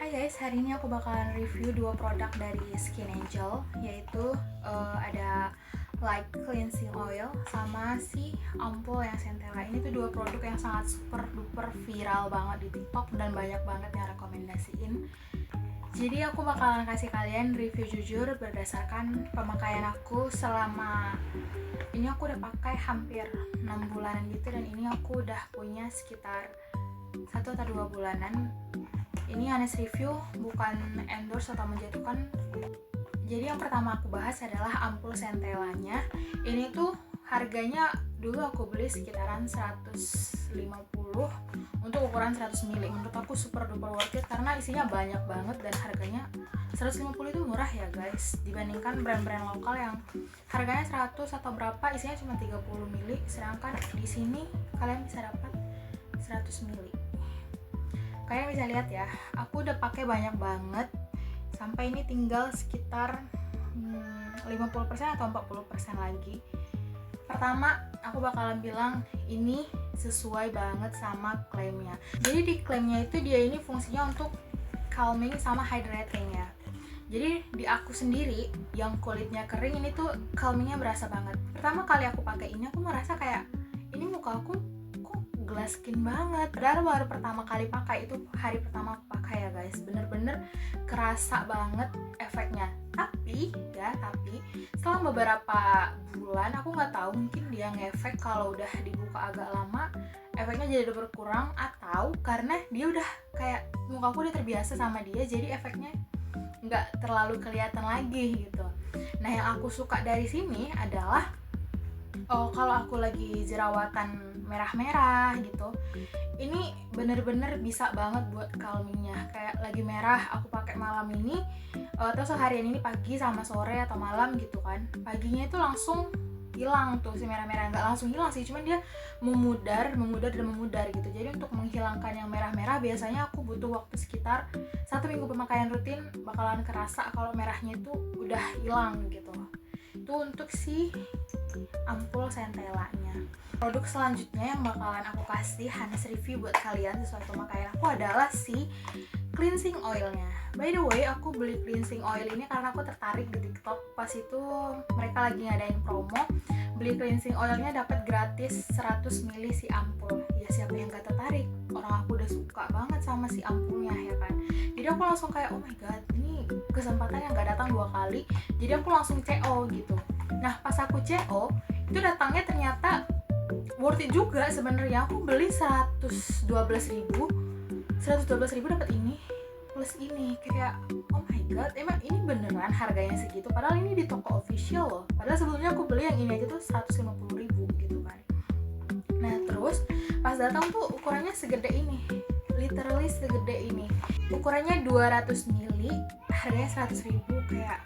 Hai guys, hari ini aku bakalan review dua produk dari Skin Angel, yaitu ada Light Cleansing Oil sama si ampul yang Centella. Ini tuh dua produk yang sangat super duper viral banget di TikTok dan banyak banget yang rekomendasiin. Jadi aku bakalan kasih kalian review jujur berdasarkan pemakaian aku selama ini. Aku udah pakai hampir 6 bulanan gitu, dan ini aku udah punya sekitar 1 atau 2 bulanan. Ini honest review, bukan endorse atau menjatuhkan. Jadi yang pertama aku bahas adalah ampul Centellanya. Ini tuh harganya dulu aku beli sekitaran 150 untuk ukuran 100 ml. Menurut aku super duper worth it karena isinya banyak banget dan harganya 150 itu murah ya guys, dibandingkan brand-brand lokal yang harganya 100 atau berapa isinya cuma 30 ml, sedangkan di sini kalian bisa dapat 100 ml. Kalian bisa lihat ya, aku udah pakai banyak banget sampai ini tinggal sekitar 50% atau 40% lagi. Pertama, aku bakalan bilang ini sesuai banget sama klaimnya. Jadi di klaimnya itu dia ini fungsinya untuk calming sama hydrating ya. Jadi di aku sendiri yang kulitnya kering ini tuh calmingnya berasa banget. Pertama kali aku pakai ini aku merasa kayak ini muka aku glass skin banget. Padahal baru pertama kali pakai, itu hari pertama aku pakai ya guys, bener-bener kerasa banget efeknya. Tapi setelah beberapa bulan aku nggak tahu, mungkin dia ngefek kalau udah dibuka agak lama efeknya jadi udah berkurang, atau karena dia udah kayak mukaku udah terbiasa sama dia, jadi efeknya nggak terlalu kelihatan lagi gitu. Nah yang aku suka dari sini adalah kalau aku lagi jerawatan merah-merah gitu, ini bener-bener bisa banget buat calmingnya. Kayak lagi merah aku pakai malam ini, atau seharian ini pagi sama sore atau malam gitu kan, paginya itu langsung hilang tuh si merah-merah. Nggak langsung hilang sih, cuman dia memudar gitu. Jadi untuk menghilangkan yang merah-merah biasanya aku butuh waktu sekitar 1 minggu pemakaian rutin, bakalan kerasa kalau merahnya itu udah hilang gitu. Itu untuk si ampul Centellanya. Produk selanjutnya yang bakalan aku kasih honest review buat kalian sesuai pemakaian aku adalah si cleansing oilnya. By the way, aku beli cleansing oil ini karena aku tertarik di TikTok. Pas itu mereka lagi ngadain promo, beli cleansing oilnya dapat gratis 100 ml si ampul. Ya siapa yang gak tertarik? Orang aku udah suka banget sama si ampulnya ya kan. Jadi aku langsung kayak oh my god, ini kesempatan yang gak datang 2 kali. Jadi aku langsung CO gitu. Nah pas aku CO itu datangnya ternyata worth it juga sebenarnya. Aku beli 112.000 dapat ini plus ini. Kayak oh my god, emang ini beneran harganya segitu, padahal ini di toko official loh. Padahal sebelumnya aku beli yang ini aja tuh 150.000 gitu kan. Nah terus pas datang tuh ukurannya segede ini, literally segede ini. Ukurannya 200 ml, harganya 100.000. Kayak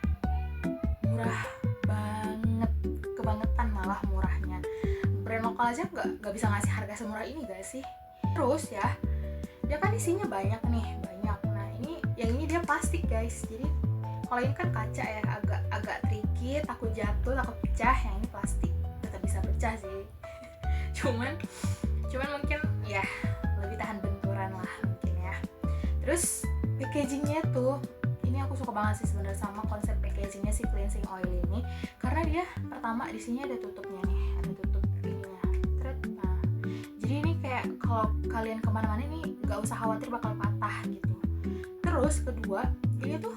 murah banget, kebangetan malah murahnya. Brand lokal aja nggak bisa ngasih harga semurah ini gak sih? Terus ya, dia kan isinya banyak. Nah yang ini dia plastik guys. Jadi kalau ini kan kaca ya, agak tricky, takut jatuh, takut pecah. Yang ini plastik, tetap bisa pecah sih. cuman mungkin ya lebih tahan benturan lah mungkin ya. Terus packagingnya tuh, ini aku suka banget sih sebenarnya sama konsep packagingnya si cleansing oil ini, karena dia pertama di sini ada tutupnya nih, ada tutup ininya. Nah, jadi ini kayak kalau kalian kemana-mana ini nggak usah khawatir bakal patah gitu. Terus kedua, ini tuh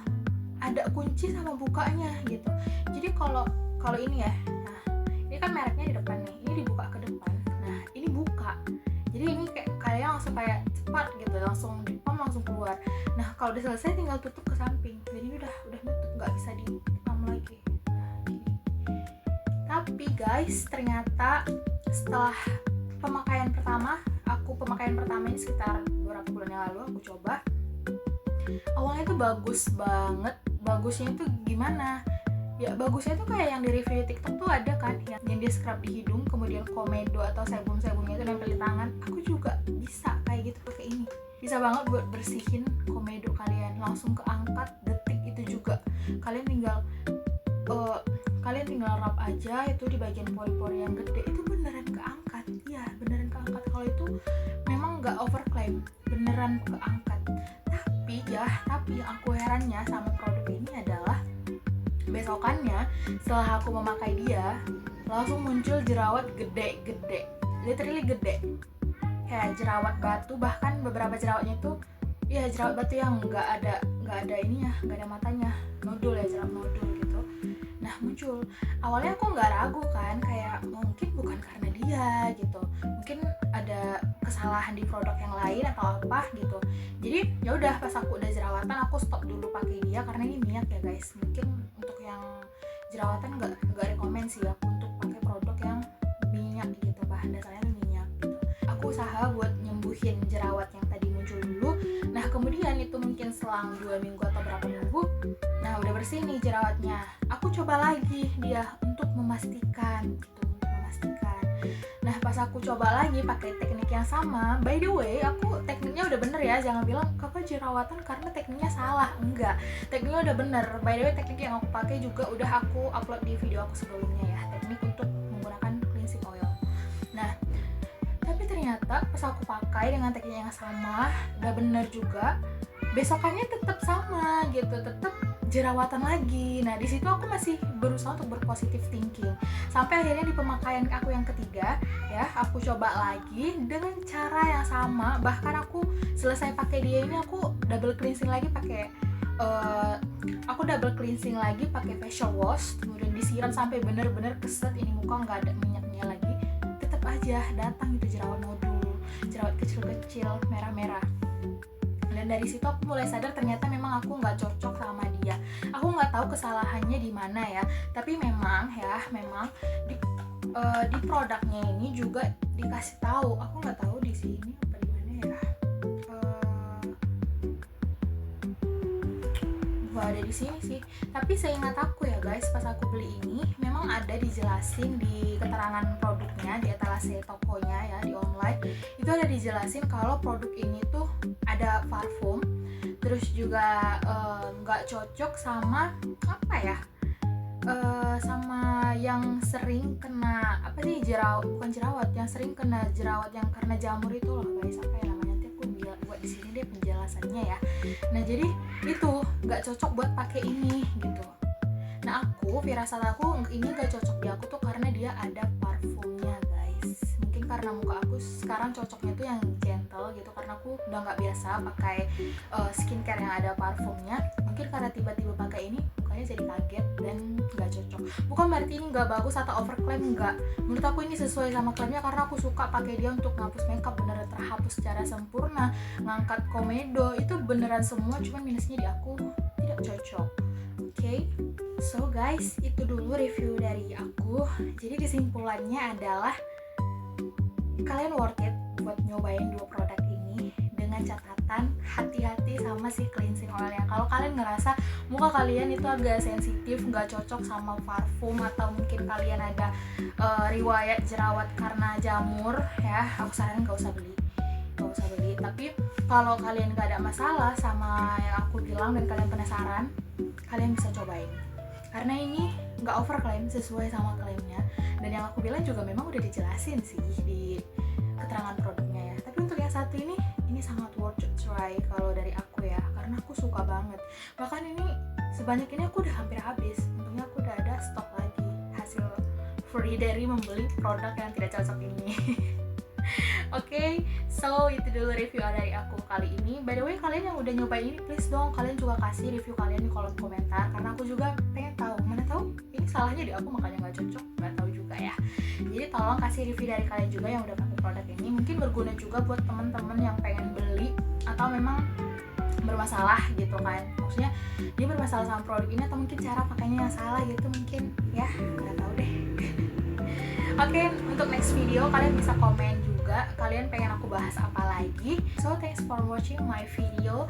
ada kunci sama bukanya gitu. Jadi kalau ini ya, nah ini kan mereknya di depan nih, ini dibuka ke depan. Nah ini buka, jadi ini kayak kalian langsung kayak cepat gitu, langsung dipam langsung keluar. Nah kalau udah selesai tinggal tutup ke samping, jadi ini udah nutup, nggak bisa dipam lagi. Nah gini. Tapi guys, ternyata setelah pemakaian pertama ini sekitar beberapa bulan yang lalu aku coba, awalnya tuh bagus banget. Bagusnya itu gimana? Ya bagusnya tuh kayak yang di review TikTok tuh ada kan yang dia scrub di hidung, kemudian komedo atau sebumnya itu nempel di tangan. Aku juga bisa kayak gitu pakai ini. Bisa banget buat bersihin komedo kalian, langsung keangkat detik itu juga. Kalian tinggal rub aja itu di bagian pori-pori yang gede, itu beneran keangkat. Iya, beneran keangkat. Kalau itu memang nggak overclaim, beneran keangkat. Tapi ya, tapi yang aku herannya sama produk ini adalah besokannya setelah aku memakai dia langsung muncul jerawat gede-gede, literally gede, kayak jerawat batu. Bahkan beberapa jerawatnya tuh ya jerawat batu yang nggak ada ininya, nggak ada matanya, nodul ya, jerawat nodul gitu. Nah muncul, awalnya aku nggak ragu kan, kayak mungkin bukan karena dia gitu, mungkin ada kesalahan di produk yang lain atau apa gitu. Jadi ya udah, pas aku udah jerawatan aku stop dulu pakai dia karena ini minyak ya guys. Mungkin untuk yang jerawatan nggak rekomen sih aku untuk pakai produk yang minyak gitu, bahan dasarnya minyak gitu. Aku usaha buat nyembuhin jerawat yang tadi muncul dulu. Nah kemudian itu mungkin selang 2 minggu atau berapa minggu, nah udah bersih nih jerawatnya, aku coba lagi dia untuk memastikan gitu, untuk memastikan. Nah pas aku coba lagi pakai teknik yang sama, by the way aku tekniknya udah bener ya, jangan bilang kakak jerawatan karena tekniknya salah, enggak, tekniknya udah bener. By the way teknik yang aku pakai juga udah aku upload di video aku sebelumnya ya, teknik untuk menggunakan cleansing oil. Nah tapi ternyata pas aku pakai dengan teknik yang sama, udah bener juga, besokannya tetap sama gitu, tetap jerawatan lagi. Nah di situ aku masih berusaha untuk berpositif thinking sampai akhirnya di pemakaian aku yang ketiga ya, aku coba lagi dengan cara yang sama. Bahkan aku selesai pakai dia ini aku double cleansing lagi pakai facial wash, kemudian disiram sampai bener-bener keset ini muka, nggak ada minyaknya lagi. Tetap aja datang itu jerawat nodul, jerawat kecil-kecil merah-merah. Dan dari situ aku mulai sadar ternyata memang aku nggak cocok sama dia. Aku nggak tahu kesalahannya di mana ya, tapi memang di produknya ini juga dikasih tahu. Aku nggak tahu di sini apa di mana ya. Nggak ada di sini sih. Tapi seingat aku ya guys, pas aku beli ini memang ada dijelasin di keterangan produknya di etalase tokonya ya, di online itu ada dijelasin kalau produk ini tuh ada parfum, terus juga nggak cocok sama apa ya, sama yang sering kena apa sih, bukan jerawat, yang sering kena jerawat yang karena jamur itu loh guys, apa ya namanya, nanti aku buat di sini deh penjelasannya ya. Nah jadi itu nggak cocok buat pakai ini gitu. Nah firasat aku ini nggak cocok di aku tuh karena dia ada parfumnya guys. Mungkin karena muka aku sekarang cocoknya tuh yang gentle gitu, karena aku udah nggak biasa pakai skincare yang ada parfumnya. Mungkin karena tiba-tiba pakai ini mukanya jadi kaget dan nggak cocok. Bukan berarti ini nggak bagus atau overclaim, nggak. Menurut aku ini sesuai sama klaimnya karena aku suka pakai dia untuk ngapus makeup, beneran terhapus secara sempurna, ngangkat komedo itu beneran semua, cuman minusnya di aku tidak cocok. Oke, so guys, itu dulu review dari aku. Jadi kesimpulannya adalah kalian worth it buat nyobain 2 produk ini, dengan catatan hati-hati sama si cleansing oilnya. Kalau kalian ngerasa muka kalian itu agak sensitif, nggak cocok sama parfum, atau mungkin kalian ada riwayat jerawat karena jamur ya, aku saranin nggak usah beli. Tapi kalau kalian nggak ada masalah sama yang aku bilang dan kalian penasaran, kalian bisa cobain karena ini nggak overclaim, sesuai sama klaimnya. Dan yang aku bilang juga memang udah dijelasin sih di keterangan produknya ya. Tapi untuk yang satu ini sangat worth to try kalau dari aku ya, karena aku suka banget. Bahkan ini sebanyak ini aku udah hampir habis. Untungnya aku udah ada stok lagi, hasil free dari membeli produk yang tidak cocok ini. Oke, so itu dulu review dari aku kali ini. By the way, kalian yang udah nyobain ini, please dong kalian juga kasih review kalian di kolom komentar, karena aku juga pengen tahu, mana tahu ini salahnya di aku makanya nggak cocok, nggak tahu juga ya. Jadi tolong kasih review dari kalian juga yang udah pakai produk ini, mungkin berguna juga buat teman-teman yang pengen beli atau memang bermasalah gitu kan, maksudnya dia bermasalah sama produk ini atau mungkin cara pakainya yang salah gitu mungkin ya, nggak tahu deh. Oke, untuk next video kalian bisa komen juga kalian pengen aku bahas apa lagi. So thanks for watching my video.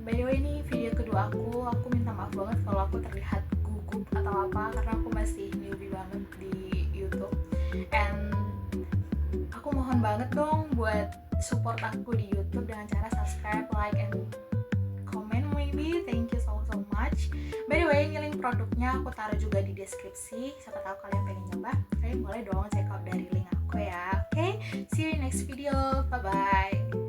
By the way ini video kedua aku minta maaf banget kalau aku terlihat gugup atau apa, karena aku masih newbie banget di YouTube. And aku mohon banget dong buat support aku di YouTube dengan cara subscribe, like, and comment maybe. Thank you so much. By the way, link produknya aku taruh juga di deskripsi. Siapa tahu kalian pengen nyoba, kalian boleh dong check out dari link aku ya. Oke, see you in next video. Bye bye.